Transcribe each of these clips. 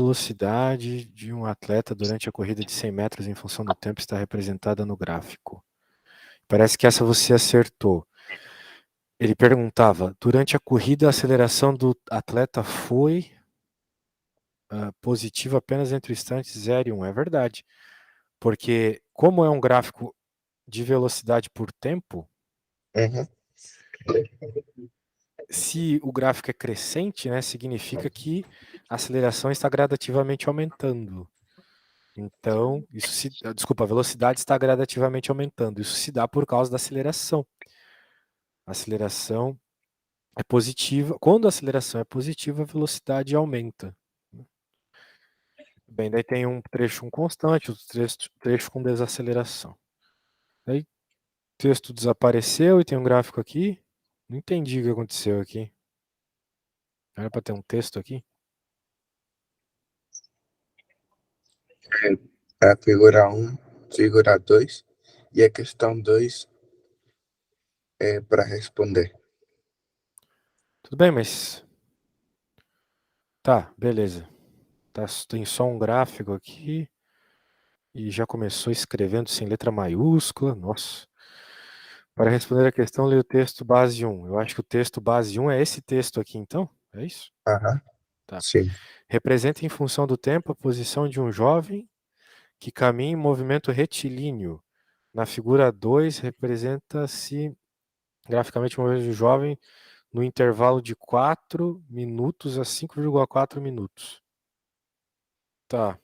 velocidade de um atleta durante a corrida de 100 metros em função do tempo está representada no gráfico. Parece que essa você acertou. Ele perguntava, durante a corrida a aceleração do atleta foi positiva apenas entre os instantes 0 e 1. É verdade. Porque como é um gráfico de velocidade por tempo, Uhum. se o gráfico é crescente, né, significa que a aceleração está gradativamente aumentando. Então, desculpa, a velocidade está gradativamente aumentando. Isso se dá por causa da aceleração. A aceleração é positiva. Quando a aceleração é positiva, a velocidade aumenta. Bem, daí tem um trecho com constante, outro trecho com desaceleração. Aí o texto desapareceu e tem um gráfico aqui. Não entendi o que aconteceu aqui. Era para ter um texto aqui? A figura 1, figura 2 e a questão 2 é para responder. Tudo bem, mas tá, beleza. Tá, tem só um gráfico aqui e já começou escrevendo sem letra maiúscula. Nossa. Para responder a questão, leia o texto base 1. Eu acho que o texto base 1 é esse texto aqui, então? É isso? Aham, Tá. sim. Representa em função do tempo a posição de um jovem que caminha em movimento retilíneo. Na figura 2, representa-se graficamente o movimento do jovem no intervalo de 4 minutos a 5,4 minutos. Tá.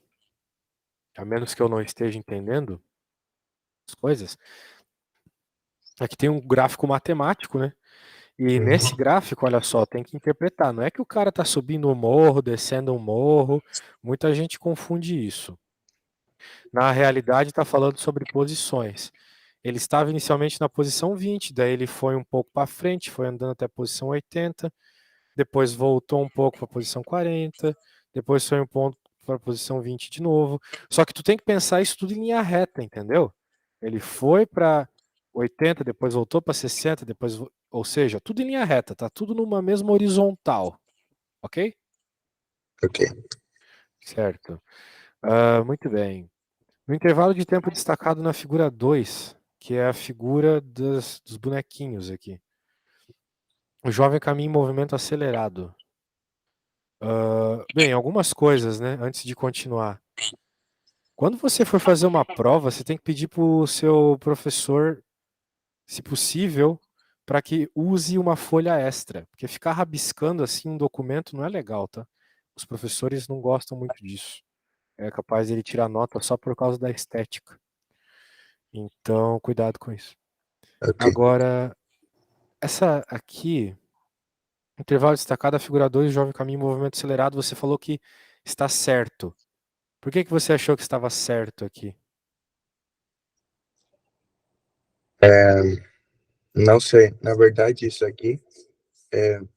A menos que eu não esteja entendendo as coisas. Aqui tem um gráfico matemático, né? E nesse Uhum. gráfico, olha só, tem que interpretar. Não é que o cara está subindo um morro, descendo um morro. Muita gente confunde isso. Na realidade, está falando sobre posições. Ele estava inicialmente na posição 20, daí ele foi um pouco para frente, foi andando até a posição 80, depois voltou um pouco para a posição 40, depois foi um ponto para a posição 20 de novo. Só que tu tem que pensar isso tudo em linha reta, entendeu? Ele foi para 80, depois voltou para 60, depois, ou seja, tudo em linha reta, tá tudo numa mesma horizontal, ok? Ok. Certo. Muito bem. No intervalo de tempo destacado na figura 2, que é a figura dos bonequinhos aqui. O jovem caminha em movimento acelerado. Bem, algumas coisas, né? Antes de continuar. Quando você for fazer uma prova, você tem que pedir para o seu professor, se possível, para que use uma folha extra. Porque ficar rabiscando assim um documento não é legal, tá? Os professores não gostam muito disso. É capaz de ele tirar nota só por causa da estética. Então, cuidado com isso. Ok. Agora, essa aqui, intervalo destacado, a figura 2, jovem caminho em movimento acelerado, você falou que está certo. Por que você achou que estava certo aqui? Não sei. Na verdade, isso aqui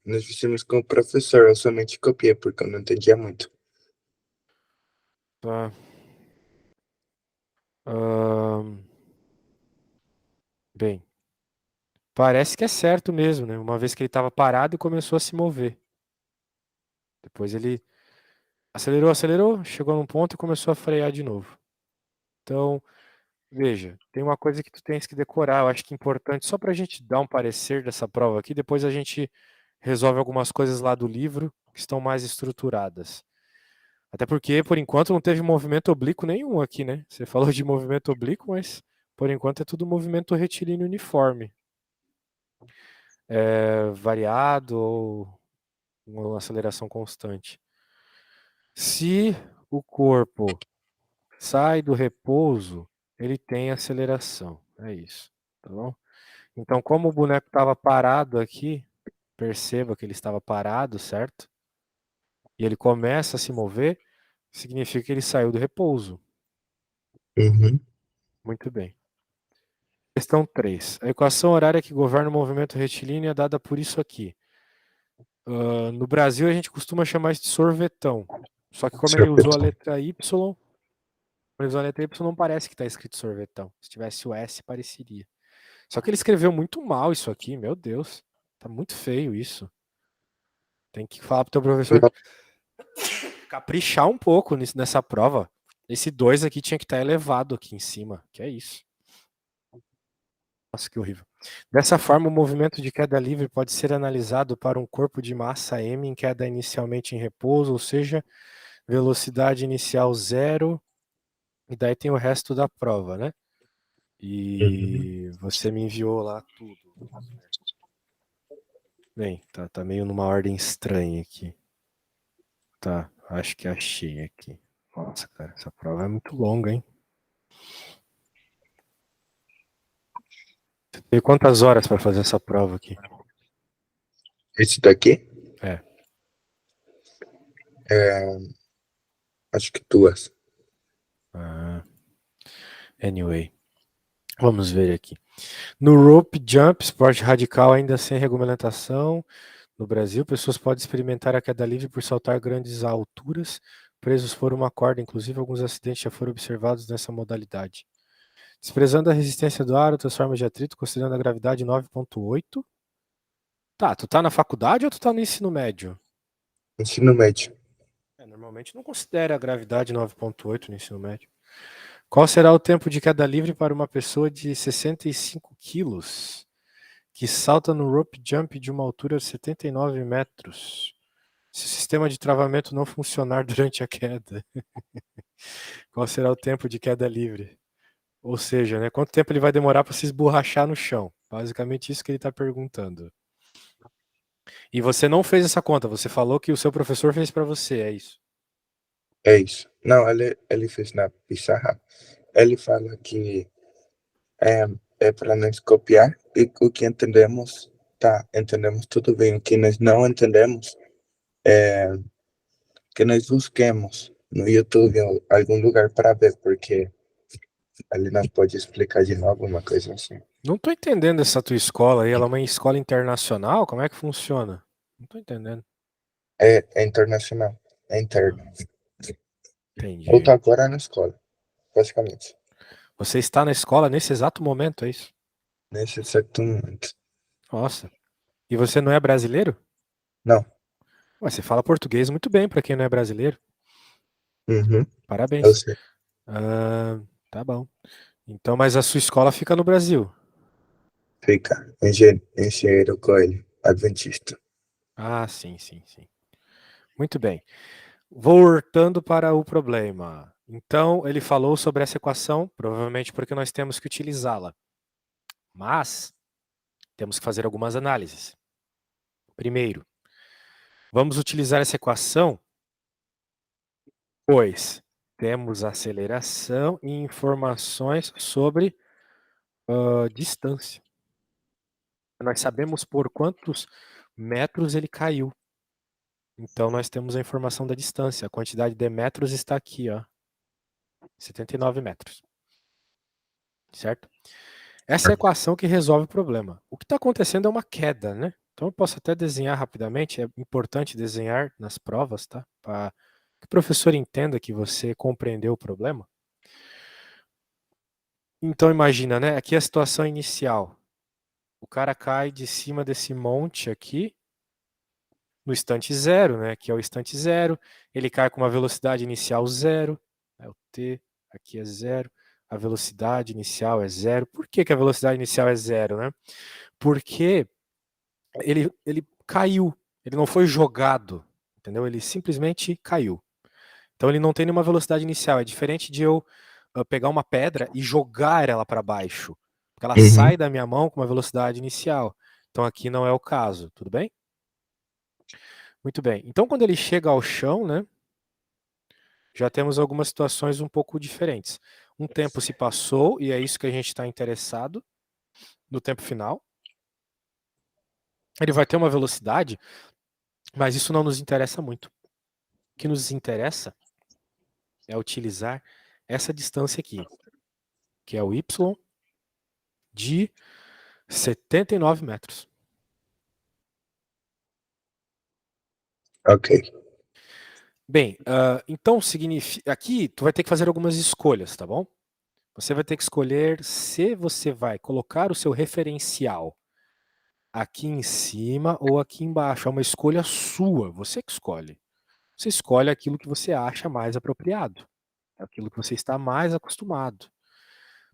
nós fizemos com o professor. Eu somente copiei porque eu não entendia muito. Tá. Ahn, Bem, parece que é certo mesmo, né? Uma vez que ele estava parado e começou a se mover. Depois ele acelerou, chegou num ponto e começou a frear de novo. Então, veja, tem uma coisa que tu tens que decorar, eu acho que é importante, só para a gente dar um parecer dessa prova aqui, depois a gente resolve algumas coisas lá do livro que estão mais estruturadas. Até porque, por enquanto, não teve movimento oblíquo nenhum aqui, né? Você falou de movimento oblíquo, mas por enquanto é tudo movimento retilíneo uniforme. Variado ou uma aceleração constante. Se o corpo sai do repouso, ele tem aceleração. É isso, tá bom? Então, como o boneco estava parado aqui, perceba que ele estava parado, certo? E ele começa a se mover, significa que ele saiu do repouso. Uhum. Muito bem. Questão 3. A equação horária que governa o movimento retilíneo é dada por isso aqui. No Brasil, a gente costuma chamar isso de sorvetão. Só que como ele usou a letra Y, não parece que está escrito sorvetão. Se tivesse o S, pareceria. Só que ele escreveu muito mal isso aqui, meu Deus. Tá muito feio isso. Tem que falar pro teu professor. caprichar um pouco nessa prova. Esse 2 aqui tinha que estar elevado aqui em cima. Que é isso. Nossa, que horrível. Dessa forma, o movimento de queda livre pode ser analisado para um corpo de massa m em queda inicialmente em repouso, ou seja, velocidade inicial 0, e daí tem o resto da prova, né? E você me enviou lá tudo. Bem, tá meio numa ordem estranha aqui. Tá, acho que achei aqui. Nossa, cara, essa prova é muito longa, hein? Você teve quantas horas para fazer essa prova aqui? Esse daqui? É. Acho que 2. Anyway, vamos ver aqui. No rope jump, esporte radical ainda sem regulamentação, no Brasil, pessoas podem experimentar a queda livre por saltar grandes alturas, presos por uma corda. Inclusive, alguns acidentes já foram observados nessa modalidade. Desprezando a resistência do ar, outras formas de atrito, considerando a gravidade 9,8. Tá, tu tá na faculdade ou tu tá no ensino médio? Ensino médio. Normalmente não considera a gravidade 9,8 no ensino médio. Qual será o tempo de queda livre para uma pessoa de 65 quilos que salta no rope jump de uma altura de 79 metros? Se o sistema de travamento não funcionar durante a queda, qual será o tempo de queda livre? Ou seja, né, quanto tempo ele vai demorar para se esborrachar no chão? Basicamente isso que ele está perguntando. E você não fez essa conta, você falou que o seu professor fez para você, é isso? É isso. Não, ele fez na pizarra. Ele fala que é para nós copiar e o que entendemos, tá, entendemos tudo bem. O que nós não entendemos é que nós busquemos no YouTube ou algum lugar para ver, porque ele não pode explicar de novo uma coisa assim. Não tô entendendo essa tua escola aí, ela é uma escola internacional? Como é que funciona? Não tô entendendo. É internacional, é interno. Eu tô Entendi. agora na escola, basicamente, Você está na escola nesse exato momento, é isso? nesse certo momento. Nossa. E você não é brasileiro? Não, Ué, você fala português muito bem para quem não é brasileiro. eu Parabéns. sei. Ah, tá bom. Então, mas a sua escola fica no Brasil? Fica engenheiro Coelho, adventista. Ah, sim, sim, sim. Muito bem. Voltando para o problema. Então, ele falou sobre essa equação, provavelmente porque nós temos que utilizá-la. Mas, temos que fazer algumas análises. Primeiro, vamos utilizar essa equação, pois temos aceleração e informações sobre distância. Nós sabemos por quantos metros ele caiu. Então, nós temos a informação da distância. A quantidade de metros está aqui, ó. 79 metros. Certo? Essa é a equação que resolve o problema. O que está acontecendo é uma queda, né? Então, eu posso até desenhar rapidamente. É importante desenhar nas provas, tá? Para que o professor entenda que você compreendeu o problema. Então, imagina, né? Aqui é a situação inicial. O cara cai de cima desse monte aqui, no instante zero, né? Que é o instante zero. Ele cai com uma velocidade inicial zero, é o t, aqui é zero. A velocidade inicial é zero. Por que, que a velocidade inicial é zero, né? Porque ele caiu, ele não foi jogado, entendeu? Ele simplesmente caiu. Então ele não tem nenhuma velocidade inicial. É diferente de eu pegar uma pedra e jogar ela para baixo, porque ela sai da minha mão com uma velocidade inicial. Então aqui não é o caso, tudo bem? Muito bem. Então quando ele chega ao chão, né, já temos algumas situações um pouco diferentes. Um tempo se passou e é isso que a gente está interessado no tempo final. Ele vai ter uma velocidade, mas isso não nos interessa muito. O que nos interessa é utilizar essa distância aqui, que é o y de 79 metros. Ok. Bem, então significa. Aqui tu vai ter que fazer algumas escolhas, tá bom? Você vai ter que escolher se você vai colocar o seu referencial aqui em cima ou aqui embaixo. É uma escolha sua, você que escolhe. você escolhe aquilo que você acha mais apropriado, aquilo que você está mais acostumado.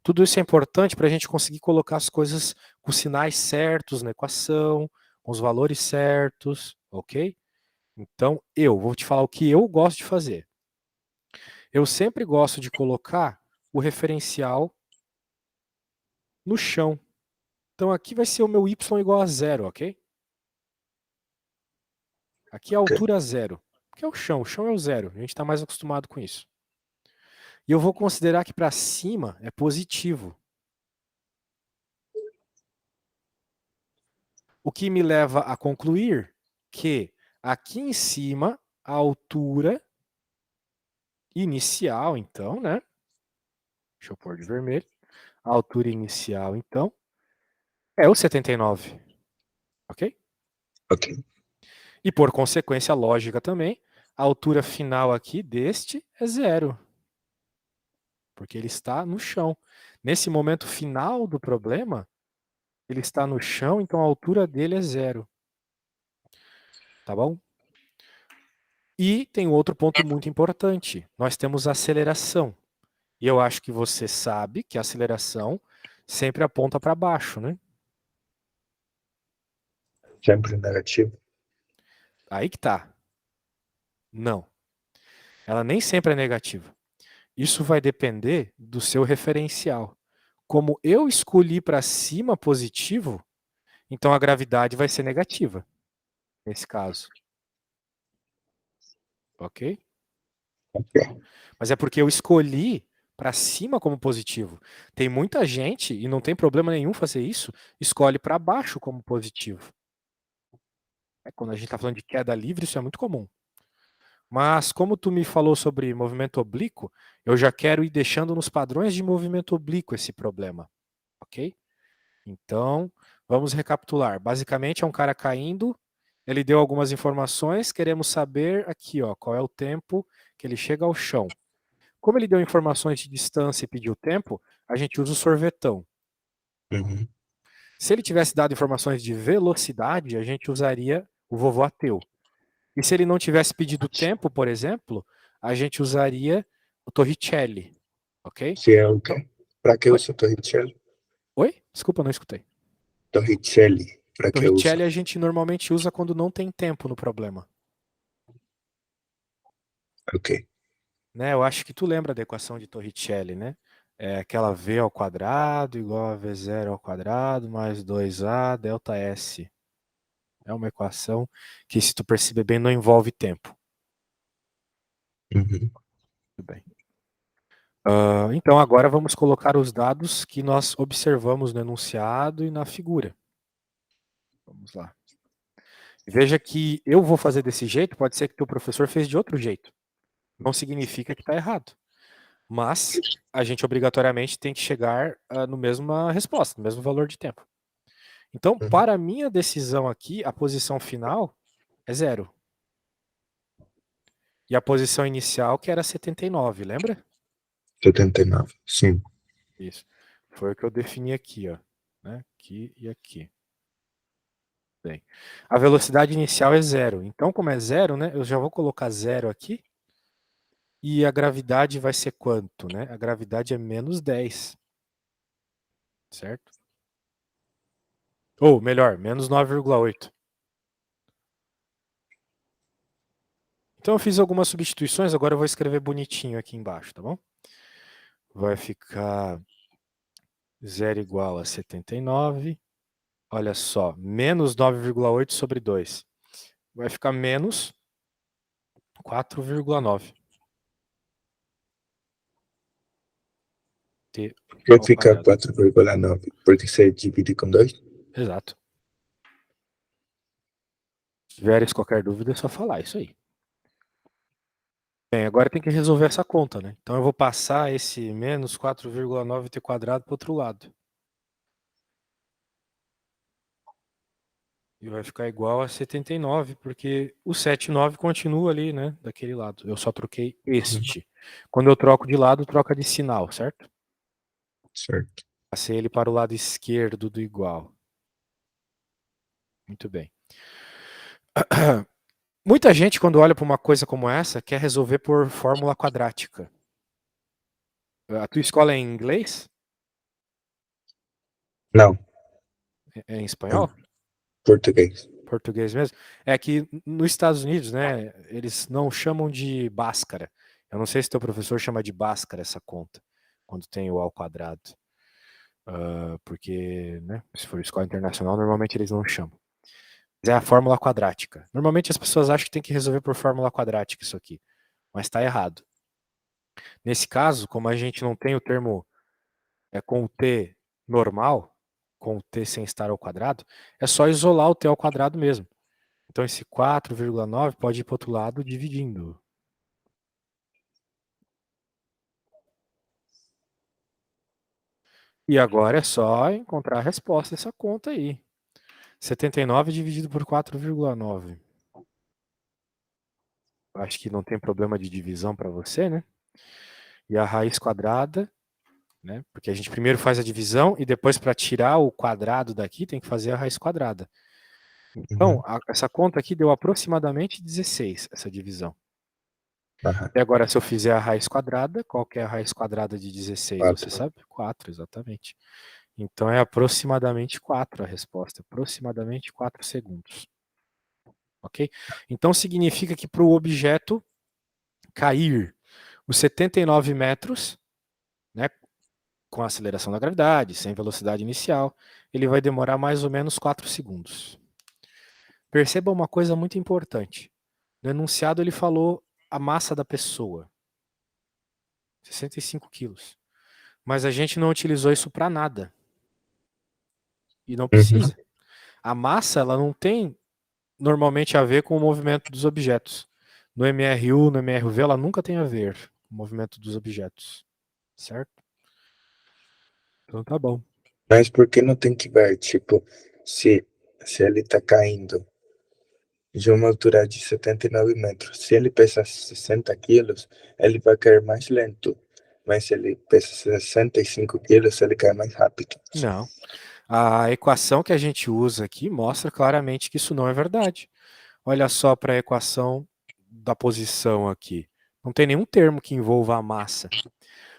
Tudo isso é importante para a gente conseguir colocar as coisas com sinais certos na equação, com os valores certos, ok? Então, eu vou te falar o que eu gosto de fazer. Eu sempre gosto de colocar o referencial no chão. Então, aqui vai ser o meu y igual a zero, ok? Aqui é a altura zero, que é o chão é o zero. A gente está mais acostumado com isso. E eu vou considerar que para cima é positivo. O que me leva a concluir que aqui em cima, a altura inicial, então, né? Deixa eu pôr de vermelho. A altura inicial, então, é o 79. Ok? Ok. E por consequência lógica também, a altura final aqui deste é zero. Porque ele está no chão. Nesse momento final do problema, ele está no chão, então a altura dele é zero. Tá bom? E tem outro ponto muito importante. Nós temos a aceleração. E eu acho que você sabe que a aceleração sempre aponta para baixo, né? Sempre negativo. Aí que tá. Não. Ela nem sempre é negativa. Isso vai depender do seu referencial. Como eu escolhi para cima positivo, então a gravidade vai ser negativa, nesse caso. Ok? Ok. Mas é porque eu escolhi para cima como positivo. Tem muita gente, e não tem problema nenhum fazer isso, escolhe para baixo como positivo. Quando a gente está falando de queda livre, isso é muito comum. Mas como tu me falou sobre movimento oblíquo, eu já quero ir deixando nos padrões de movimento oblíquo esse problema, ok? Então, vamos recapitular. Basicamente é um cara caindo, ele deu algumas informações, queremos saber aqui, ó, qual é o tempo que ele chega ao chão. Como ele deu informações de distância e pediu tempo, a gente usa o sorvetão. Uhum. Se ele tivesse dado informações de velocidade, a gente usaria o vovô ateu. E se ele não tivesse pedido tempo, por exemplo, a gente usaria o Torricelli, ok? Se é o Então, quê? Para que oi? usa Torricelli? Oi? Desculpa, não escutei. Torricelli. Para que usa? Torricelli a gente normalmente usa quando não tem tempo no problema. Ok. Né? Eu acho que tu lembra da equação de Torricelli, né? É aquela v ao quadrado igual a v zero ao quadrado mais 2a delta s. É uma equação que, se tu perceber bem, não envolve tempo. Uhum. Tudo bem. Então, agora vamos colocar os dados que nós observamos no enunciado e na figura. Vamos lá. Veja que eu vou fazer desse jeito, pode ser que o professor fez de outro jeito. Não significa que está errado. Mas a gente obrigatoriamente tem que chegar no mesma resposta, no mesmo valor de tempo. Então, Uhum. para a minha decisão aqui, a posição final é zero. E a posição inicial, que era 79, lembra? 79. Sim. Isso. Foi o que eu defini aqui, ó. Né? Aqui e aqui. Bem. A velocidade inicial é zero. Então, como é zero, né? Eu já vou colocar zero aqui. E a gravidade vai ser quanto, né? A gravidade é menos 10. Certo? Ou, melhor, menos 9,8. Então eu fiz algumas substituições, agora eu vou escrever bonitinho aqui embaixo, tá bom? Vai ficar zero igual a 79. Olha só, menos 9,8 sobre 2. Vai ficar menos 4,9. T Vai ao ficar quadrado. 4,9. Porque você divide com 2? Exato. Se tiveres qualquer dúvida, é só falar, isso aí. Bem, agora tem que resolver essa conta, né? Então eu vou passar esse menos 4,9 t quadrado para o outro lado. E vai ficar igual a 79, porque o 79 continua ali, né? Daquele lado. Eu só troquei este. Quando eu troco de lado, troca de sinal, certo? Certo. Passei ele para o lado esquerdo do igual. Muito bem. Muita gente, quando olha para uma coisa como essa, quer resolver por fórmula quadrática. A tua escola é em inglês? Não, É em em espanhol? português. Português mesmo? É que nos Estados Unidos, né, eles não chamam de Bhaskara. Eu não sei se teu professor chama de Bhaskara essa conta, quando tem o ao quadrado. Porque, né, se for escola internacional, normalmente eles não chamam. Mas é a fórmula quadrática. Normalmente as pessoas acham que tem que resolver por fórmula quadrática isso aqui, mas está errado. Nesse caso, como a gente não tem o termo com o t normal, com o t sem estar ao quadrado, é só isolar o t ao quadrado mesmo. Então esse 4,9 pode ir para o outro lado dividindo. E agora é só encontrar a resposta dessa conta aí. 79 dividido por 4,9. Acho que não tem problema de divisão para você, né? E a raiz quadrada, né? Porque a gente primeiro faz a divisão e depois para tirar o quadrado daqui tem que fazer a raiz quadrada. Então, Uhum. essa conta aqui deu aproximadamente 16, essa divisão. Aham, E agora, se eu fizer a raiz quadrada, qual que é a raiz quadrada de 16? Você 4. sabe? 4, exatamente. Então é aproximadamente 4 a resposta. Aproximadamente 4 segundos. Ok? Então significa que para o objeto cair os 79 metros, né, com a aceleração da gravidade, sem velocidade inicial, ele vai demorar mais ou menos 4 segundos. Perceba uma coisa muito importante. No enunciado ele falou a massa da pessoa, 65 quilos. Mas a gente não utilizou isso para nada. E não Uhum. precisa. A massa, ela não tem normalmente a ver com o movimento dos objetos. No MRU, no MRV, ela nunca tem a ver com o movimento dos objetos. Certo? Então tá bom. Mas por que não tem que ver, tipo, se, se ele tá caindo de uma altura de 79 metros, se ele pesa 60 quilos, ele vai cair mais lento. Mas se ele pesa 65 quilos, ele cai mais rápido. Não. A equação que a gente usa aqui mostra claramente que isso não é verdade. Olha só para a equação da posição aqui. Não tem nenhum termo que envolva a massa.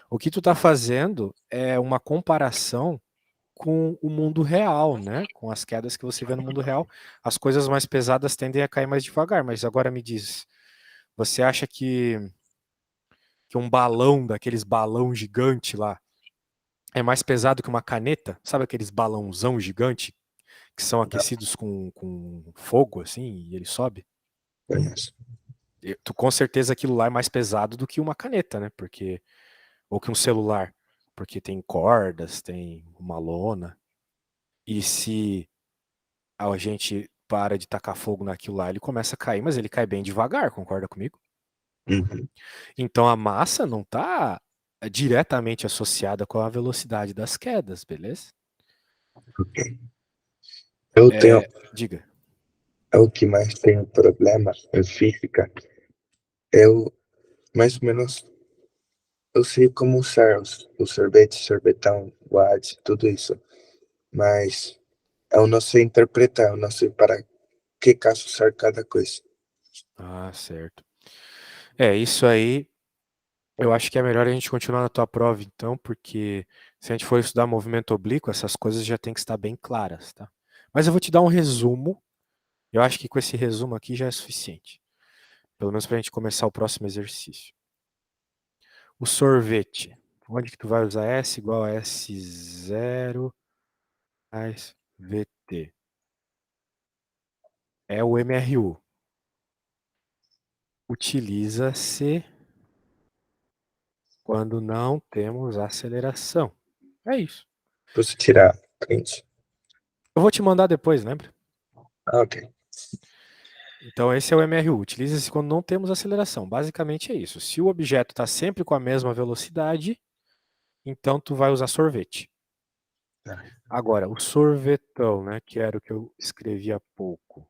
O que tu está fazendo é uma comparação com o mundo real, né? Com as quedas que você vê no mundo real. As coisas mais pesadas tendem a cair mais devagar. Mas agora me diz, você acha que um balão, daqueles balão gigante lá, é mais pesado que uma caneta? Sabe aqueles balãozão gigante que são aquecidos com fogo, assim, e ele sobe? Conheço. Tu, com certeza aquilo lá é mais pesado do que uma caneta, né? Porque, ou que um celular. Porque tem cordas, tem uma lona. E se a gente para de tacar fogo naquilo lá, ele começa a cair, mas ele cai bem devagar, concorda comigo? Uhum. Então a massa não está diretamente associada com a velocidade das quedas, beleza? Ok. Eu tenho, Diga. é o que mais tenho problema em física. Eu, mais ou menos, eu sei como usar o sorvete, sorvetão, watts, tudo isso. Mas eu não sei interpretar, eu não sei para que caso usar cada coisa. Ah, certo. Isso aí, eu acho que é melhor a gente continuar na tua prova, então, porque se a gente for estudar movimento oblíquo, essas coisas já tem que estar bem claras, tá? Mas eu vou te dar um resumo. Eu acho que com esse resumo aqui já é suficiente. Pelo menos para a gente começar o próximo exercício. O sorvete. Onde que tu vai usar S igual a S0 mais VT? É o MRU. Utiliza-se quando não temos aceleração. É isso. Posso tirar print? Eu vou te mandar depois, lembra? Ah, ok. Então esse é o MRU. Utiliza-se quando não temos aceleração. Basicamente é isso. Se o objeto está sempre com a mesma velocidade, então tu vai usar sorvete. Tá. Agora, o sorvetão, né, que era o que eu escrevi há pouco.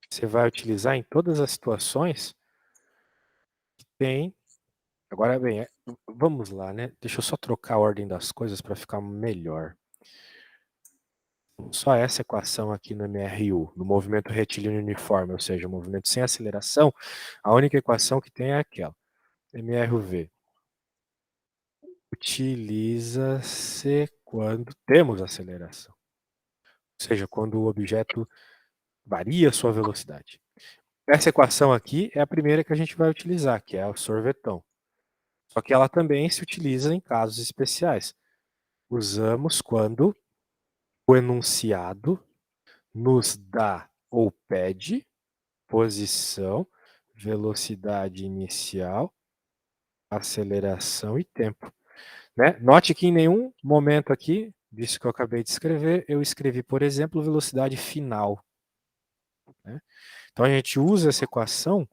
Você vai utilizar em todas as situações que tem. Agora bem, vamos lá, né? Deixa eu só trocar a ordem das coisas para ficar melhor. só essa equação aqui no MRU, no movimento retilíneo uniforme, ou seja, o movimento sem aceleração, a única equação que tem é aquela. MRV utiliza-se quando temos aceleração, ou seja, quando o objeto varia sua velocidade. Essa equação aqui é a primeira que a gente vai utilizar, que é o sorvetão. Só que ela também se utiliza em casos especiais. Usamos quando o enunciado nos dá ou pede posição, velocidade inicial, aceleração e tempo. Né? Note que em nenhum momento aqui, disso que eu acabei de escrever, eu escrevi, por exemplo, velocidade final. Né? Então a gente usa essa equação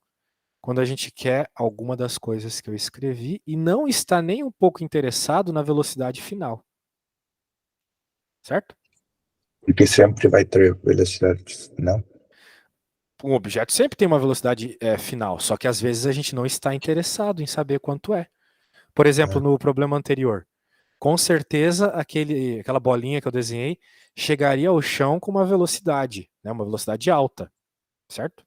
quando a gente quer alguma das coisas que eu escrevi e não está nem um pouco interessado na velocidade final. Certo? Porque sempre vai ter velocidade, não? Um objeto sempre tem uma velocidade final, só que às vezes a gente não está interessado em saber quanto é. Por exemplo, no problema anterior, com certeza aquela bolinha que eu desenhei chegaria ao chão com uma velocidade, né, uma velocidade alta, certo?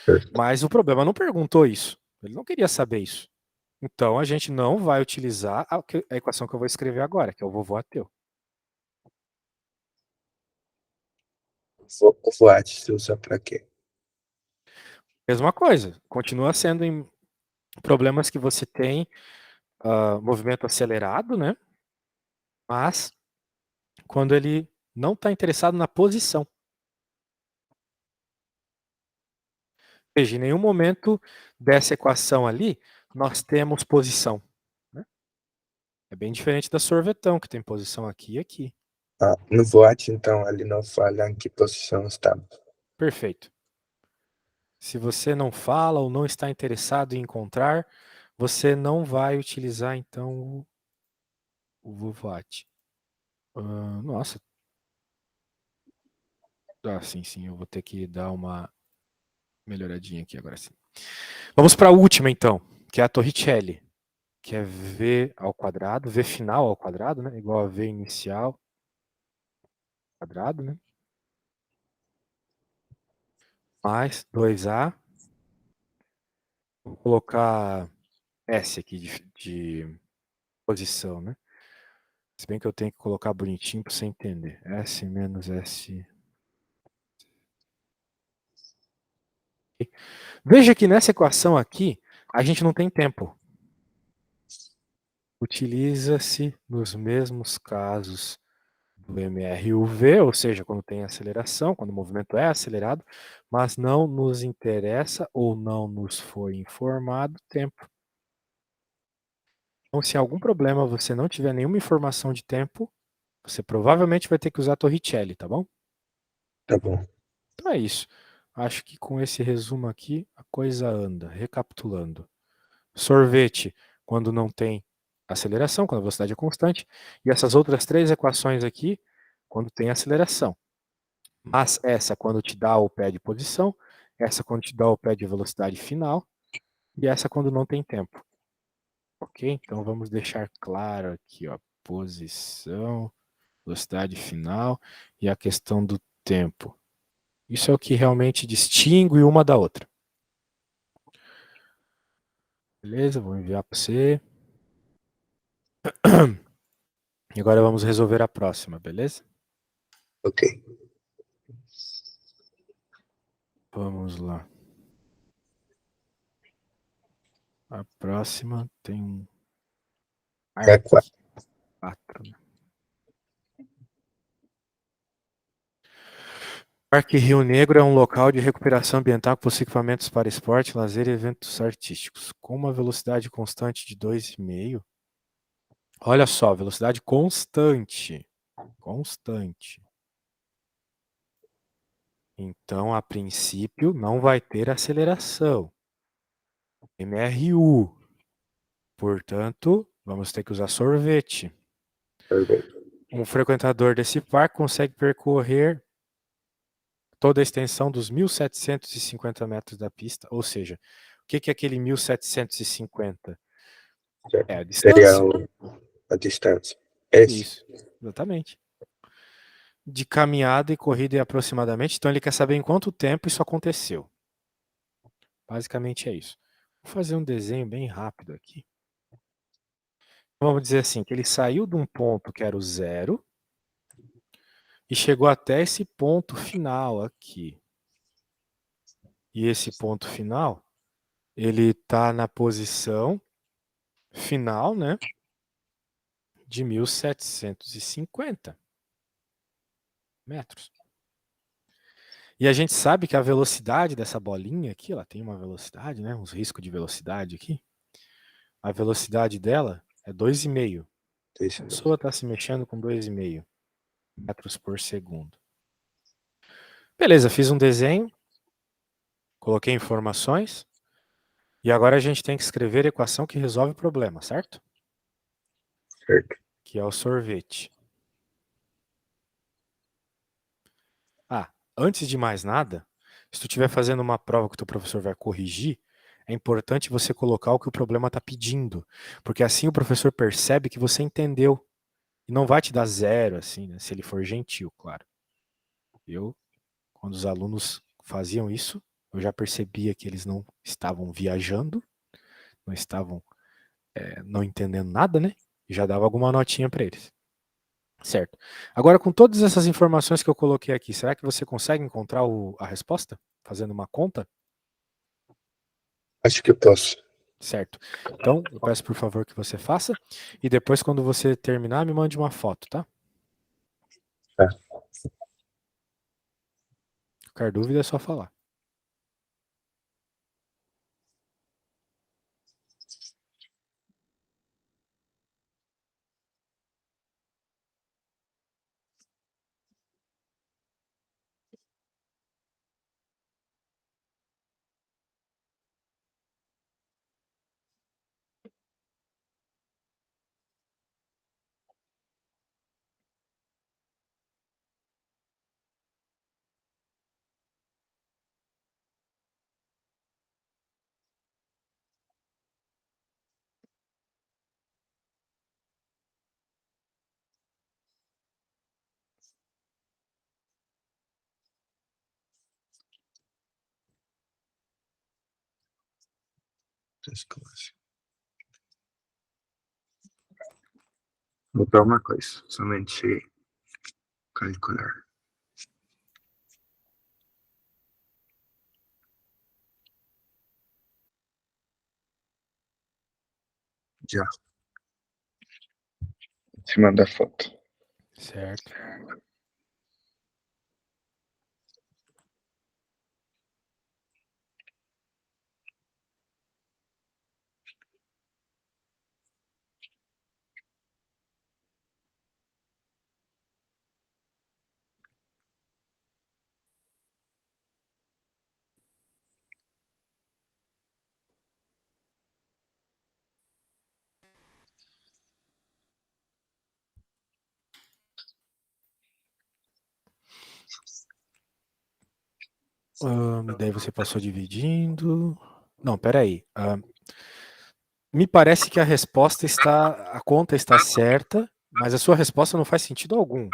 Certo. Mas o problema não perguntou isso. Ele não queria saber isso. Então a gente não vai utilizar a equação que eu vou escrever agora, que é o vovô ateu. O voate se usa para quê? Mesma coisa, continua sendo em problemas que você tem movimento acelerado, né? Mas quando ele não está interessado na posição. Veja, em nenhum momento dessa equação ali, nós temos posição. Né? É bem diferente da sorvetão, que tem posição aqui e aqui. No voate, então, ele não fala em que posição estamos. Perfeito. Se você não fala ou não está interessado em encontrar, você não vai utilizar, então, o voate. Nossa. Sim, eu vou ter que dar uma melhoradinha aqui agora sim. Vamos para a última, então, que é a Torricelli, que é V ao quadrado, V final ao quadrado, né? Igual a V inicial ao quadrado, né? Mais 2A. Vou colocar S aqui de posição, né? Se bem que eu tenho que colocar bonitinho para você entender. S menos S. Veja que nessa equação aqui, a gente não tem tempo. Utiliza-se nos mesmos casos do MRUV, ou seja, quando tem aceleração, quando o movimento é acelerado, mas não nos interessa ou não nos foi informado tempo. Então, se em algum problema você não tiver nenhuma informação de tempo, você provavelmente vai ter que usar Torricelli, tá bom? Tá bom. Então é isso. Acho que com esse resumo aqui, a coisa anda. Recapitulando. Sorvete, quando não tem aceleração, quando a velocidade é constante. E essas outras três equações aqui, quando tem aceleração. Mas essa quando te dá o pé de posição, essa quando te dá o pé de velocidade final, e essa quando não tem tempo. Ok? Então vamos deixar claro aqui, ó, posição, velocidade final e a questão do tempo. Isso é o que realmente distingue uma da outra. Beleza? Vou enviar para você. E agora vamos resolver a próxima, beleza? Ok. Vamos lá. A próxima tem um É 4. 4, né? Parque Rio Negro é um local de recuperação ambiental que possui equipamentos para esporte, lazer e eventos artísticos. Com uma velocidade constante de 2,5. Olha só, velocidade constante. Constante. Então, a princípio, não vai ter aceleração. MRU. Portanto, vamos ter que usar sorvete. Perfeito. Um frequentador desse parque consegue percorrer toda a extensão dos 1.750 metros da pista. Ou seja, o que é aquele 1.750? É a Seria distância. a distância. Esse. Isso, exatamente. de caminhada e corrida aproximadamente. Então ele quer saber em quanto tempo isso aconteceu. Basicamente é isso. Vou fazer um desenho bem rápido aqui. Vamos dizer assim, que ele saiu de um ponto que era o 0 e chegou até esse ponto final aqui. E esse ponto final, ele está na posição final, né, de 1750 metros. E a gente sabe que a velocidade dessa bolinha aqui, ela tem uma velocidade, né, uns riscos de velocidade aqui. A velocidade dela é 2,5. A pessoa está se mexendo com 2,5 metros por segundo. Beleza, fiz um desenho, coloquei informações, e agora a gente tem que escrever a equação que resolve o problema, certo? Certo. Que é o sorvete. Ah, antes de mais nada, se tu estiver fazendo uma prova que o teu professor vai corrigir, é importante você colocar o que o problema está pedindo, porque assim o professor percebe que você entendeu e não vai te dar 0, assim, né, se ele for gentil, claro. Quando os alunos faziam isso, eu já percebia que eles não estavam viajando, não estavam não entendendo nada, né? E já dava alguma notinha para eles. Certo. Agora, com todas essas informações que eu coloquei aqui, será que você consegue encontrar a resposta? Fazendo uma conta? Acho que eu posso. Certo. Então, eu peço por favor que você faça. E depois, quando você terminar, me mande uma foto, tá? Tá. Qualquer dúvida é só falar. Vou dar uma coisa, somente calcular. Já. Te manda a foto. Certo. E daí você passou dividindo. Não, peraí. Me parece que a conta está certa, mas a sua resposta não faz sentido algum.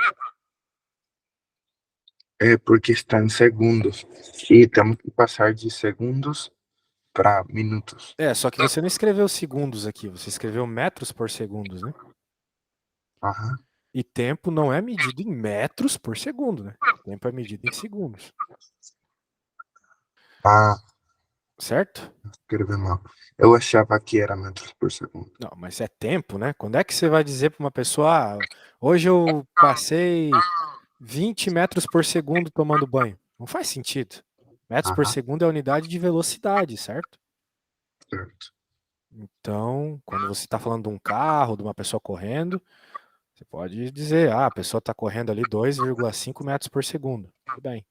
É porque está em segundos. E temos que passar de segundos para minutos. Só que você não escreveu segundos aqui, você escreveu metros por segundos, né? Aham. E tempo não é medido em metros por segundo, né? Tempo é medido em segundos. Ah, Certo? escrevi mal. Eu achava que era metros por segundo. Não, mas é tempo, né? Quando é que você vai dizer para uma pessoa, hoje eu passei 20 metros por segundo tomando banho? Não faz sentido. Metros por Aham, segundo é a unidade de velocidade, certo? certo. Então, quando você está falando de um carro, de uma pessoa correndo, você pode dizer, a pessoa está correndo ali 2,5 metros por segundo. Tudo bem.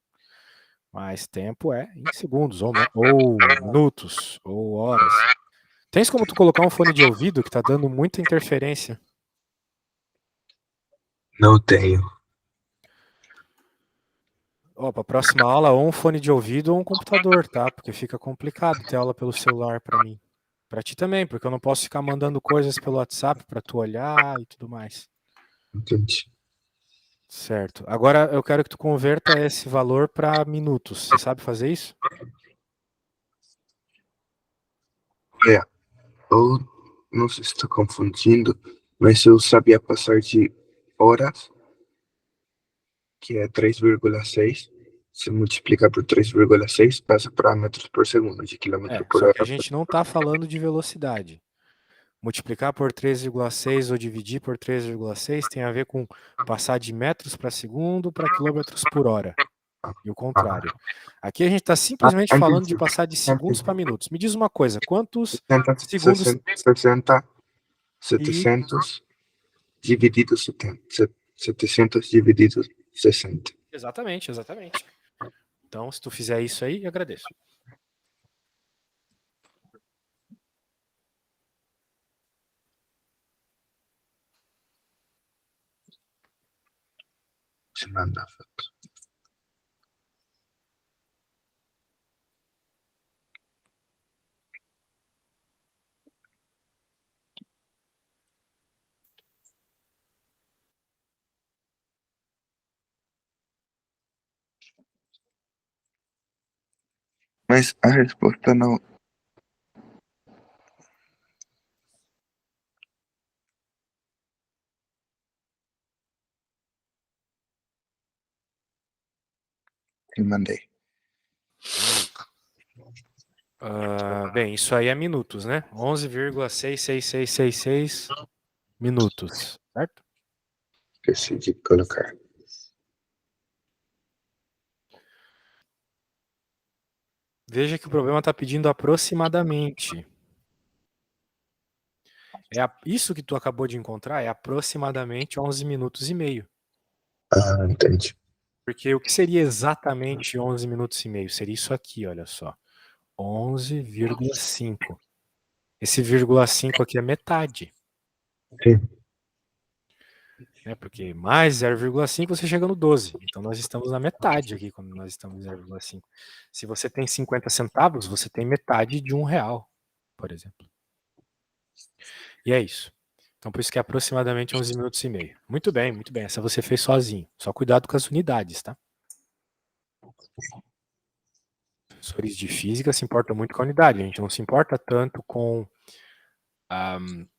Mas tempo é em segundos, ou minutos, ou horas. Tens como tu colocar um fone de ouvido que está dando muita interferência? Não tenho. Ó, para a próxima aula, ou um fone de ouvido ou um computador, tá? Porque fica complicado ter aula pelo celular para mim. Para ti também, porque eu não posso ficar mandando coisas pelo WhatsApp para tu olhar e tudo mais. Entendi. Certo. Agora eu quero que tu converta esse valor para minutos. Você sabe fazer isso? É, ou não sei se estou confundindo, mas eu sabia passar de horas, que é 3,6. Se multiplicar por 3,6, passa para metros por segundo, de quilômetro por Só que a hora. gente não está falando de velocidade. Multiplicar por 3,6 ou dividir por 3,6 tem a ver com passar de metros para segundo para quilômetros por hora. E o contrário. Aqui a gente está simplesmente falando de passar de segundos para minutos. Me diz uma coisa, quantos 60, segundos 60, e 700 dividido 70. 700 dividido 60. Exatamente, exatamente. Então, se tu fizer isso aí, eu agradeço. Se manda foto. Mas a resposta não. Eu mandei. Bem, isso aí é minutos, né? 11,66666 minutos, certo? Esqueci de colocar. Veja que o problema está pedindo aproximadamente. Isso que tu acabou de encontrar é aproximadamente 11 minutos e meio. Ah, entendi. Porque o que seria exatamente 11 minutos e meio? Seria isso aqui, olha só. 11,5. Esse vírgula 5 aqui é metade. Sim. Né? Porque mais 0,5 você chega no 12. Então nós estamos na metade aqui quando nós estamos em 0,5. Se você tem 50 centavos, você tem metade de R$1, por exemplo. E é isso. Então por isso que é aproximadamente 11 minutos e meio. Muito bem, muito bem. Essa você fez sozinho. Só cuidado com as unidades, tá? Professores de física se importam muito com a unidade. A gente não se importa tanto com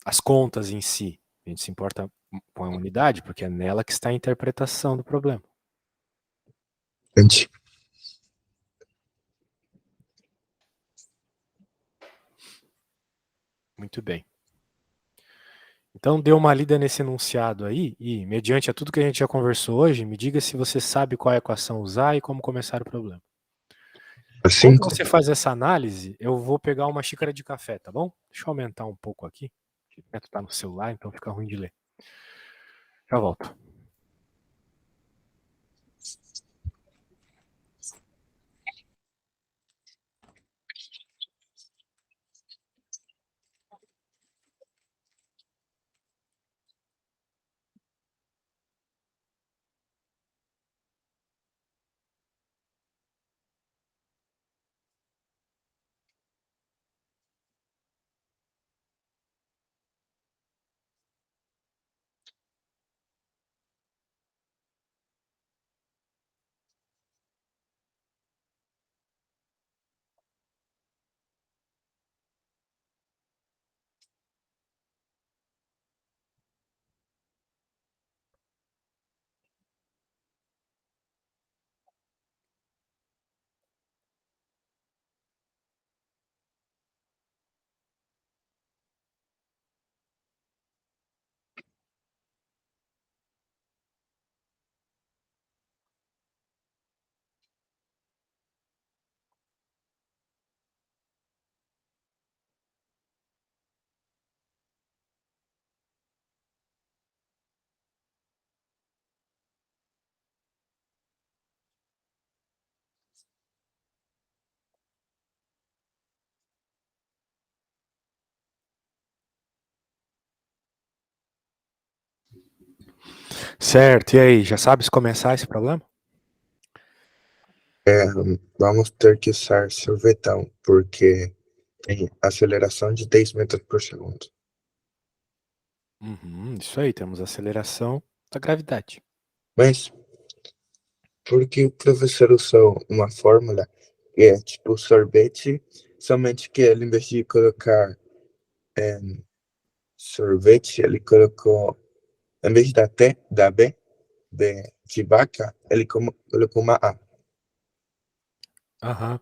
as contas em si. A gente se importa com a unidade, porque é nela que está a interpretação do problema. Entendi. Muito bem. Então, dê uma lida nesse enunciado aí e, mediante a tudo que a gente já conversou hoje, me diga se você sabe qual equação usar e como começar o problema. Assim, Enquanto você faz essa análise, eu vou pegar uma xícara de café, tá bom? Deixa eu aumentar um pouco aqui. O neto tá no celular, então fica ruim de ler. Já volto. Certo, e aí, já sabes começar esse problema? vamos ter que usar sorvetão, porque tem aceleração de 10 metros por segundo. Isso aí, temos a aceleração da gravidade. Mas porque o professor usou uma fórmula que é tipo sorvete, somente que ele, em vez de colocar sorvete, ele colocou, em vez da T, da B, de vaca, ele colocou uma A. Aham.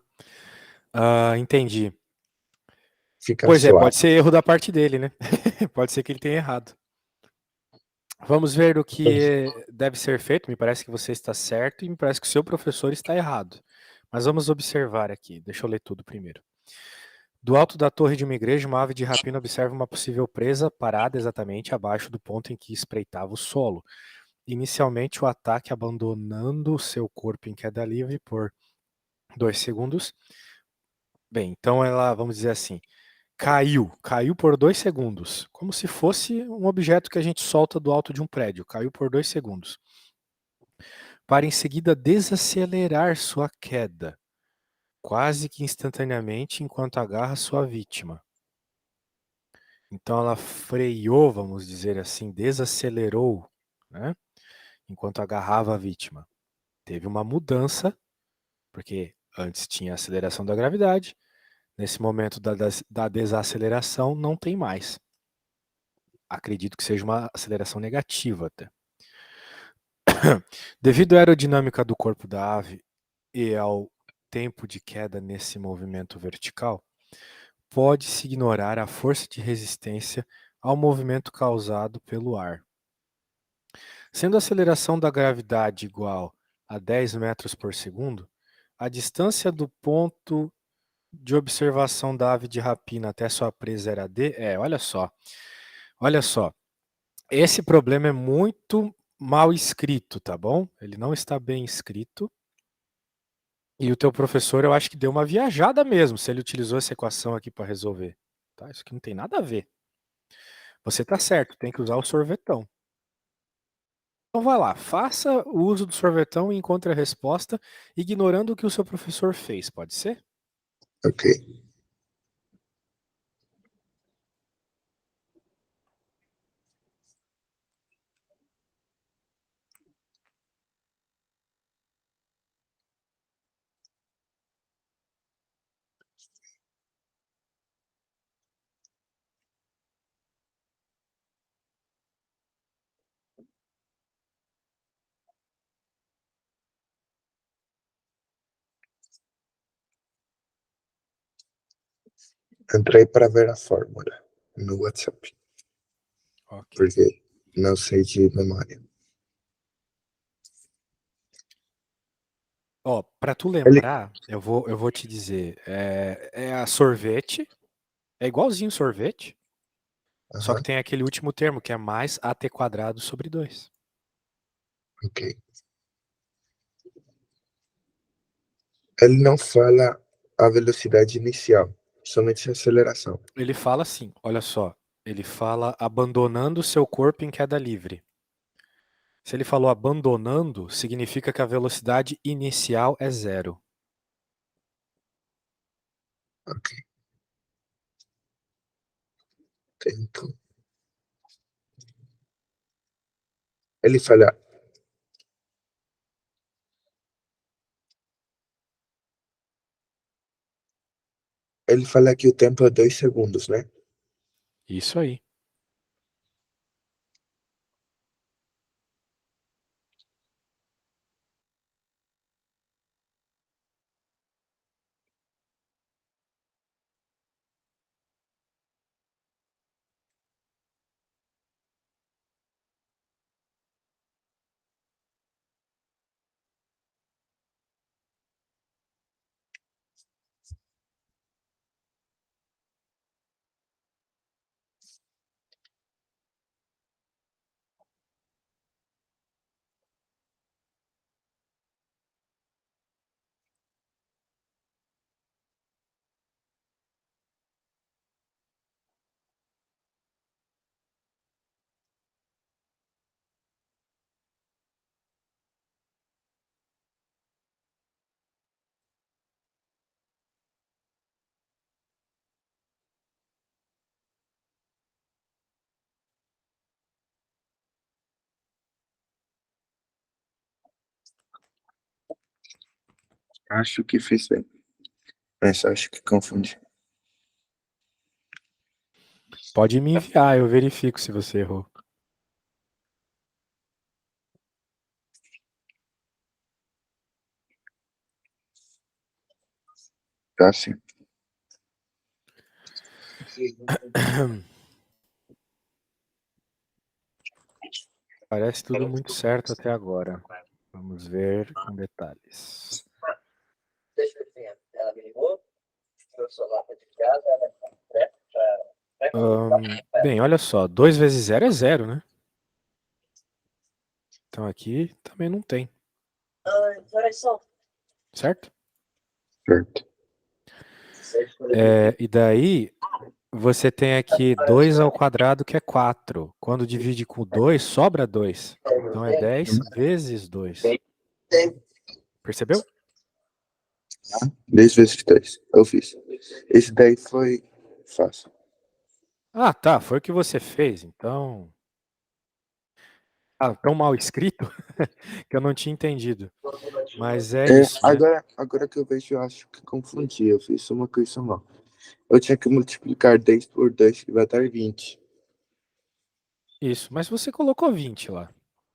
Entendi. Fica Pois é, pode suave. ser erro da parte dele, né? Pode ser que ele tenha errado. Vamos ver o que deve ser feito. Me parece que você está certo e me parece que o seu professor está errado. Mas vamos observar aqui. Deixa eu ler tudo primeiro. Do alto da torre de uma igreja, uma ave de rapina observa uma possível presa parada exatamente abaixo do ponto em que espreitava o solo. Inicialmente, o ataque abandonando seu corpo em queda livre por 2 segundos. Bem, então ela, vamos dizer assim, caiu por 2 segundos, como se fosse um objeto que a gente solta do alto de um prédio, caiu por 2 segundos, para em seguida desacelerar sua queda, quase que instantaneamente enquanto agarra sua vítima. Então ela freou, vamos dizer assim, desacelerou, né, enquanto agarrava a vítima. Teve uma mudança, porque antes tinha a aceleração da gravidade, nesse momento da desaceleração não tem mais. Acredito que seja uma aceleração negativa até. Devido à aerodinâmica do corpo da ave e ao tempo de queda nesse movimento vertical, pode-se ignorar a força de resistência ao movimento causado pelo ar. Sendo a aceleração da gravidade igual a 10 metros por segundo, a distância do ponto de observação da ave de rapina até sua presa era D. Olha só, esse problema é muito mal escrito, tá bom? Ele não está bem escrito. E o teu professor, eu acho que deu uma viajada mesmo, se ele utilizou essa equação aqui para resolver. Tá? Isso aqui não tem nada a ver. Você tá certo, tem que usar o sorvetão. Então vai lá, faça o uso do sorvetão e encontre a resposta, ignorando o que o seu professor fez, pode ser? Ok. Entrei para ver a fórmula no WhatsApp, Ok. porque não sei de memória. Ó, para tu Ele, lembrar, eu vou te dizer, é a sorvete, é igualzinho sorvete, só que aham, tem aquele último termo que é mais AT quadrado sobre 2. ok. Ele não fala a velocidade inicial, somente a aceleração. Ele fala assim, olha só, ele fala abandonando seu corpo em queda livre. Se ele falou abandonando, significa que a velocidade inicial é zero. Ok, tempo. Ele fala, ele fala que o tempo é 2 segundos, né? Isso aí. Acho que fiz bem, mas acho que confundi. Pode me enviar, eu verifico se você errou. Tá sim. Parece tudo muito certo até agora. Vamos ver com detalhes. Bem, olha só, 2 vezes 0 é 0, né? Então aqui também não tem. Certo? Certo. E daí, você tem aqui 2 ao quadrado, que é 4. Quando divide com 2, sobra 2. Então é 10 vezes 2. Percebeu? 10 vezes 2. Eu fiz. Esse daí foi fácil. Ah, tá. Foi o que você fez. Então. Ah, tão mal escrito que eu não tinha entendido. Mas é É, isso, né? agora que eu vejo, eu acho que confundi. Eu fiz uma coisa mal. Eu tinha que multiplicar 10 por 2, que vai dar 20. Isso. Mas você colocou 20 lá.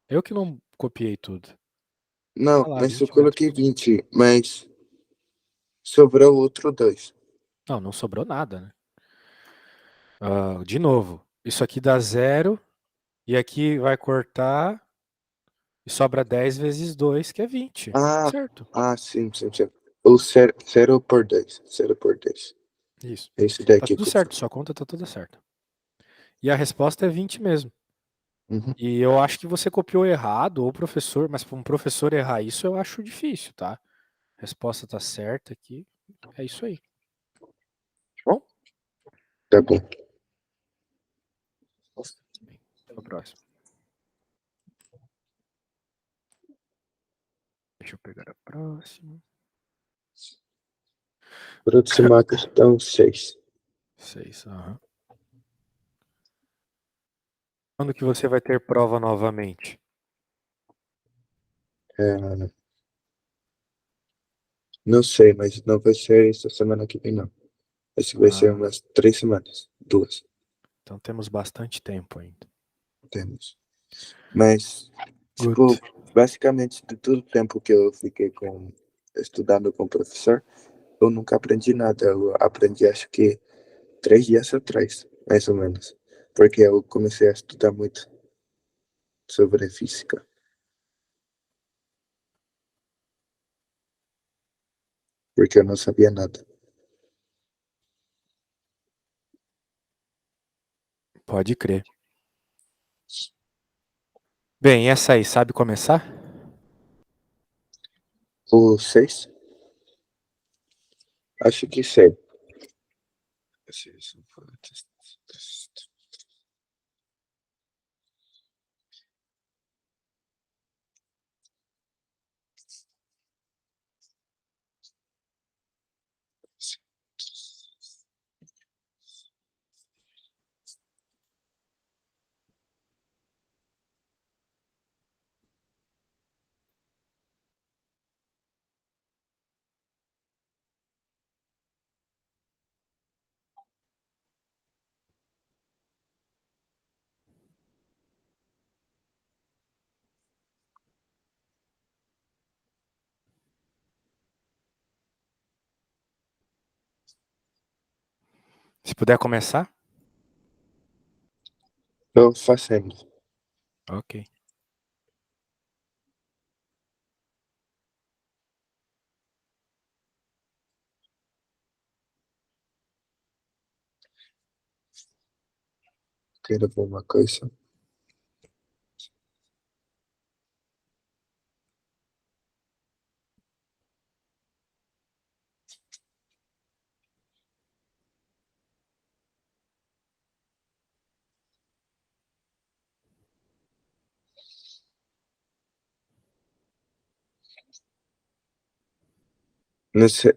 Eu que não copiei tudo. Tá Não, lá, mas eu 20 coloquei metros. 20, mas sobrou outro 2. Não, não sobrou nada, né? De novo. Isso aqui dá 0. E aqui vai cortar. E sobra 10 vezes 2, que é 20. Ah, Certo? sim. O 0 por 2. 0 por 2. Isso. Esse Tá daqui tudo que eu certo. confundi. Sua conta tá toda certa. E a resposta é 20 mesmo. Uhum. E eu acho que você copiou errado, ou o professor, mas para um professor errar isso eu acho difícil, tá? A resposta tá certa aqui. É isso aí. Bom, Tá bom. até o próximo. Deixa eu pegar a próxima. Próxima questão 6. 6. Aham. Quando que você vai ter prova novamente? É, não sei, mas não vai ser essa semana que vem, não. Esse vai ser Ah, umas 3 semanas. 2 então temos bastante tempo ainda. temos. Mas, tipo, Good. basicamente, de todo o tempo que eu fiquei estudando com o professor, eu nunca aprendi nada. Eu aprendi, acho que 3 dias atrás, mais ou menos. Porque eu comecei a estudar muito sobre física. Porque eu não sabia nada. Pode crer. Bem, essa aí, sabe começar? O 6, acho que sei. Se puder começar? Estou fazendo. Ok. Quero ver uma coisa.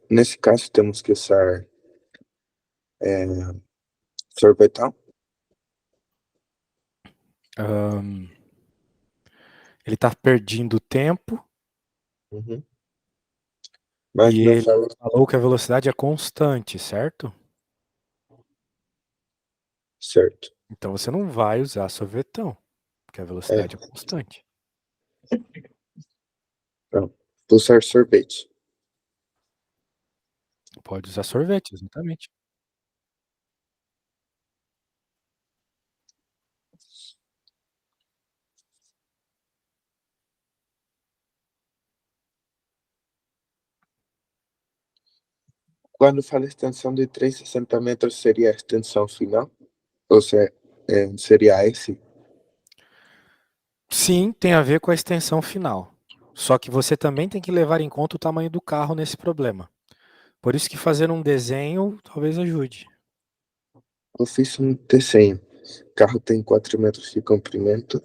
Nesse caso, temos que usar é, sorvetão. Ele tá perdendo tempo. Uhum. Mas E não ele fala falou que a velocidade é constante, certo? certo. Então você não vai usar sorvetão, porque a É, velocidade é constante. não. Vou usar sorvete. Pode usar sorvete, exatamente. Quando fala extensão de 360 metros, seria a extensão final? Ou seria esse? Sim, tem a ver com a extensão final. Só que você também tem que levar em conta o tamanho do carro nesse problema. Por isso que fazer um desenho talvez ajude. Eu fiz um desenho. O carro tem 4 metros de comprimento.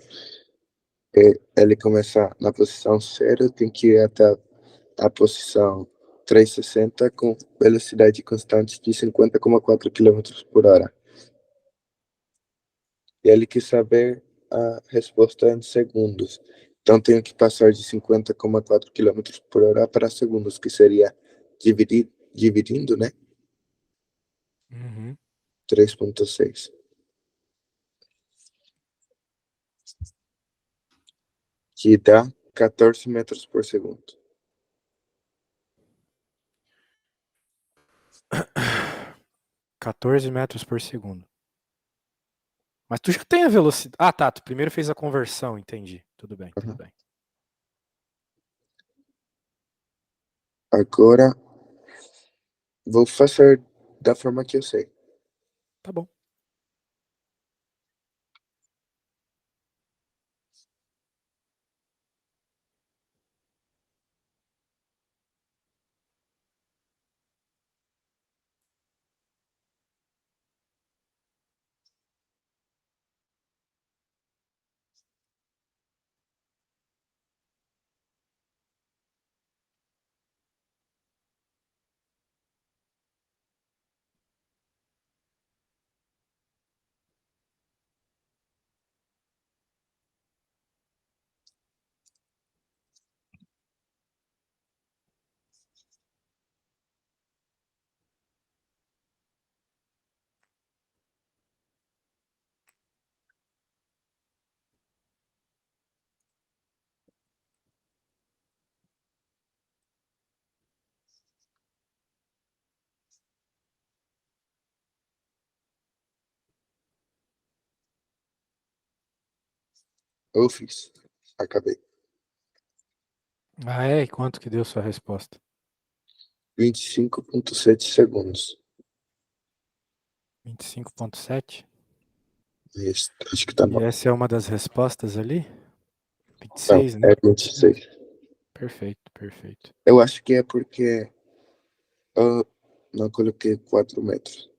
Ele começa na posição 0, tem que ir até a posição 360 com velocidade constante de 50,4 quilômetros por hora. E ele quis saber a resposta em segundos. Então tenho que passar de 50,4 quilômetros por hora para segundos, que seria dividindo, né? Uhum. 3,6. Que dá 14 metros por segundo. 14 metros por segundo. Mas tu já tem a velocidade. Ah, tá. Tu primeiro fez a conversão, entendi. Tudo bem, tudo Uhum. bem. Agora vou fazer da forma que eu sei. Tá bom. Eu fiz. Acabei. Ah, é? E quanto que deu sua resposta? 25,7 segundos. 25,7? Isso, acho que tá E bom. essa é uma das respostas ali? Não, 26, né? é 26. Perfeito, perfeito. Eu acho que é porque eu não coloquei 4 metros.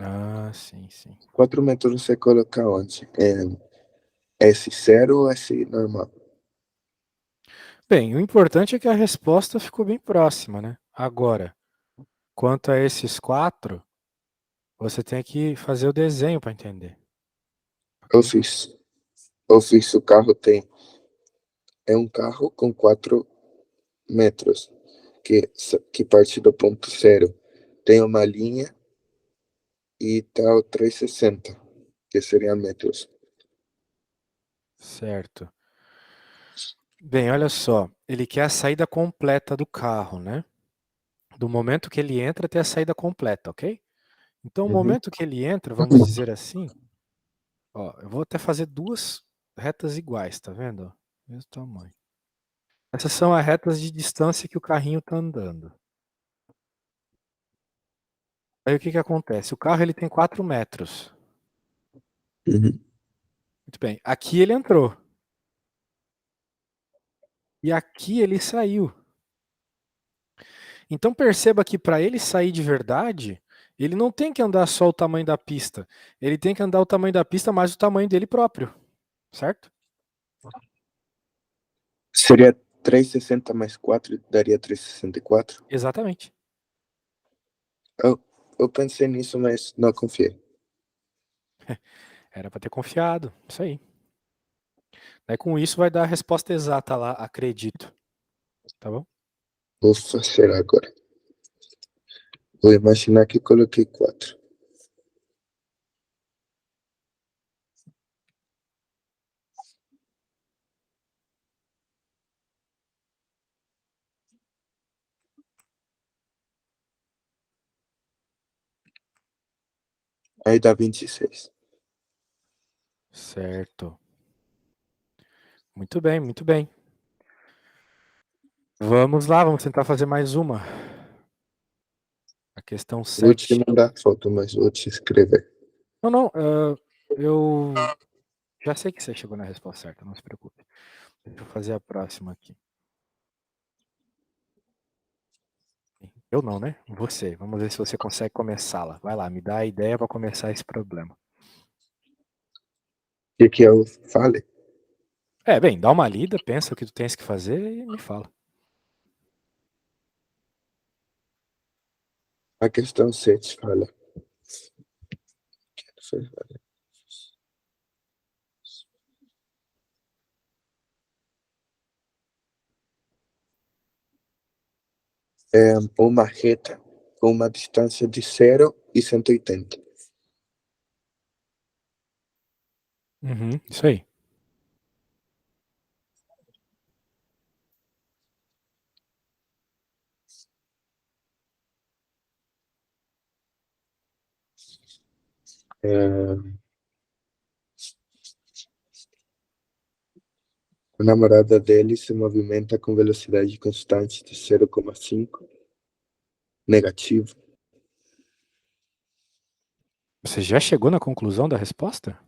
Ah, sim, sim. 4 metros você coloca onde? S0 ou S normal? Bem, o importante é que a resposta ficou bem próxima, né? Agora, quanto a esses 4, você tem que fazer o desenho para entender, Eu ok? fiz. Eu fiz o carro tem. É um carro com 4 metros, que parte do ponto zero. Tem uma linha e tá o 360, que seria metros. Certo. Bem, olha só, ele quer a saída completa do carro, né? Do momento que ele entra até a saída completa, ok? Então, o Uhum. momento que ele entra, vamos dizer assim, ó, eu vou até fazer duas retas iguais, tá vendo? Ó, mesmo tamanho. Essas são as retas de distância que o carrinho está andando. Aí o que que acontece? O carro ele tem 4 metros. Uhum. Muito bem. Aqui ele entrou. E aqui ele saiu. Então perceba que para ele sair de verdade, ele não tem que andar só o tamanho da pista. Ele tem que andar o tamanho da pista mais o tamanho dele próprio. Certo? Seria 360 mais 4 daria 364. Exatamente. Eu pensei nisso, mas não confiei. Era para ter confiado. Isso aí. Daí com isso vai dar a resposta exata lá, acredito. tá bom? Vou fazer agora. Vou imaginar que coloquei 4. Aí dá 26. Certo. Muito bem, muito bem. Vamos lá, vamos tentar fazer mais uma. A questão Vou te 7. mandar foto, mas vou te escrever. Não, não, eu já sei que você chegou na resposta certa, não se preocupe. Deixa eu fazer a próxima aqui. Eu não, né? Você. Vamos ver se você consegue começá-la. Vai lá, me dá a ideia para começar esse problema. O que eu fale? Bem, dá uma lida, pensa o que tu tens que fazer e me fala. A questão 7 fala. É uma reta com uma distância de 0 e 180. Uhum, isso aí. É, a namorada dele se movimenta com velocidade constante de 0,5 negativo. Você já chegou na conclusão da resposta?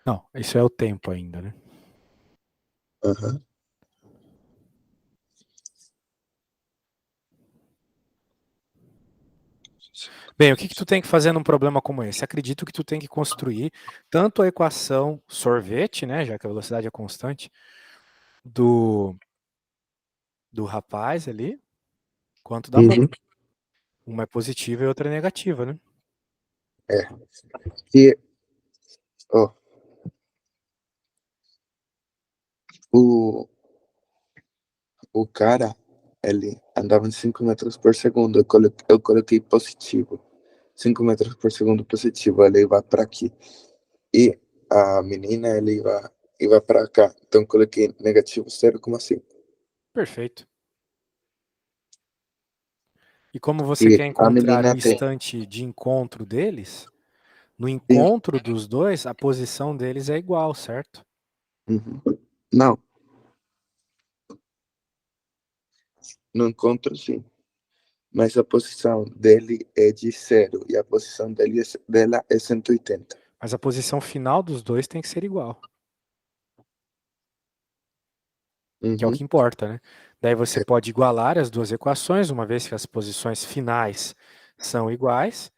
Não, isso é o tempo ainda, né? Uhum. Bem, o que tu tem que fazer num problema como esse? Acredito que tu tem que construir tanto a equação sorvete, né, já que a velocidade é constante, do, do rapaz ali, quanto da moça. Uhum. Uma é positiva e outra é negativa, né? É. E, ó, o, o cara, ele andava em 5 metros por segundo. Eu coloquei positivo. 5 metros por segundo positivo. Ele vai para aqui. E a menina, ele iba para cá. Então, coloquei negativo 0,5. Perfeito. E como você E quer a encontrar o menina tem. instante de encontro deles, no Sim. encontro dos dois, a posição deles é igual, certo? Uhum. Não, não encontro sim. Mas a posição dele é de 0 e a posição dela é 180. Mas a posição final dos dois tem que ser igual, que é o Uhum. que importa, né? Daí você pode igualar as duas equações, uma vez que as posições finais são iguais,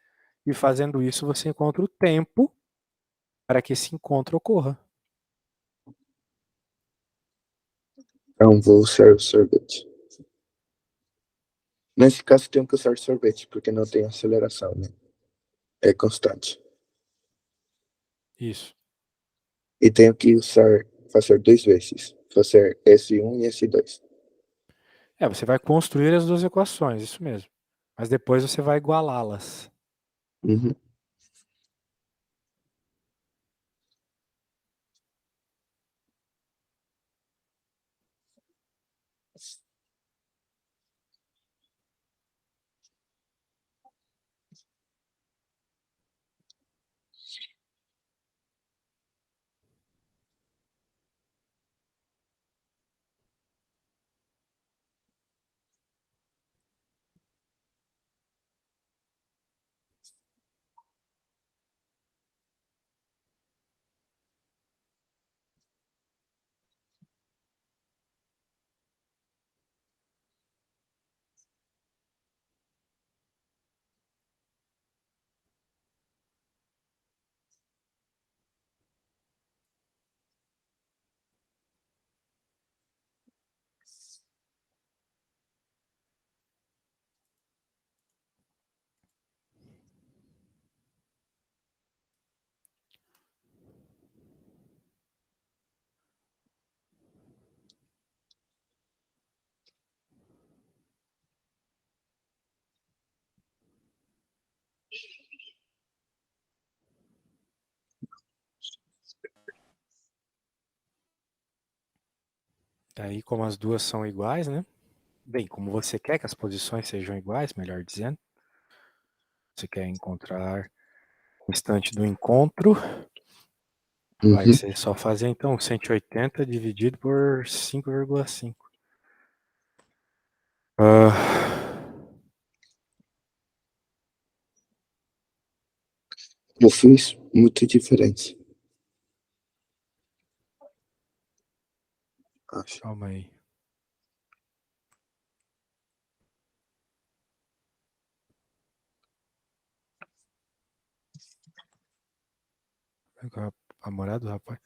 e fazendo isso você encontra o tempo para que esse encontro ocorra. Então, vou usar o sorvete. Nesse caso, tenho que usar sorvete, porque não tem aceleração, né? É constante. Isso. E tenho que fazer 2 vezes. Fazer S1 e S2. Você vai construir as duas equações, isso mesmo. Mas depois você vai igualá-las. Uhum. Aí, como as duas são iguais, né? Bem, como você quer que as posições sejam iguais, melhor dizendo. Você quer encontrar o instante do encontro. Vai ser só fazer, então, 180 dividido por 5,5. Eu fiz muita diferença. Acho. Calma aí. A morada do rapaz.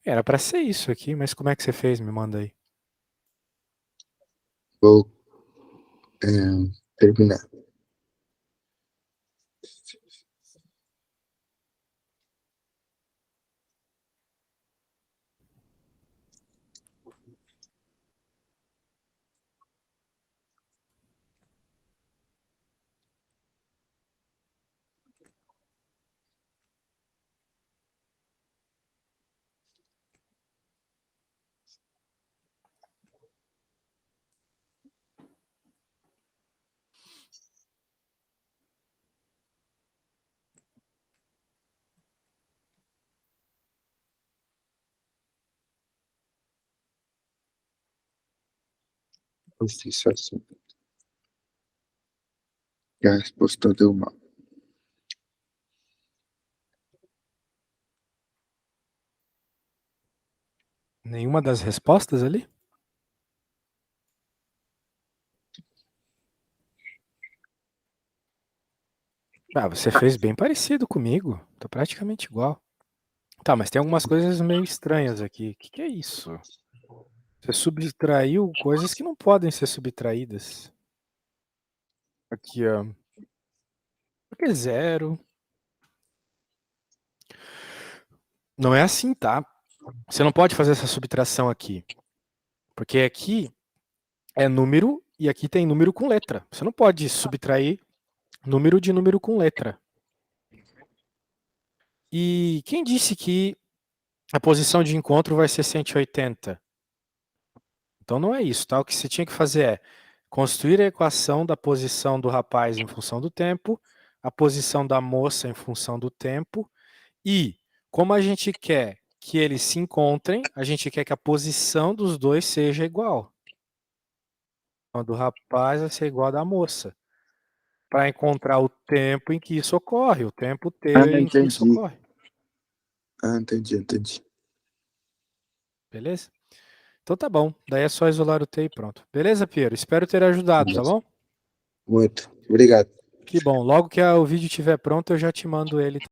Era pra ser isso aqui, mas como é que você fez? Me manda aí. Vou terminar. Eu fiz assim. E a resposta deu mal. Nenhuma das respostas ali? Ah, você fez bem parecido comigo. Tá praticamente igual. Tá, mas tem algumas coisas meio estranhas aqui. O que é isso? Você subtraiu coisas que não podem ser subtraídas. Aqui, ó. Por que zero? Não é assim, tá? Você não pode fazer essa subtração aqui. Porque aqui é número e aqui tem número com letra. Você não pode subtrair número de número com letra. E quem disse que a posição de encontro vai ser 180? Então não é isso, tá? O que você tinha que fazer é construir a equação da posição do rapaz em função do tempo, a posição da moça em função do tempo, e como a gente quer que eles se encontrem, a gente quer que a posição dos dois seja igual. A do rapaz vai ser igual a da moça. Para encontrar o tempo em que isso ocorre, o tempo T em que isso Entendi. ocorre. Entendi. Beleza? Então tá bom. Daí é só isolar o T e pronto. Beleza, Piero? Espero ter ajudado, tá bom? Muito. Obrigado. Que bom. Logo que o vídeo estiver pronto, eu já te mando ele.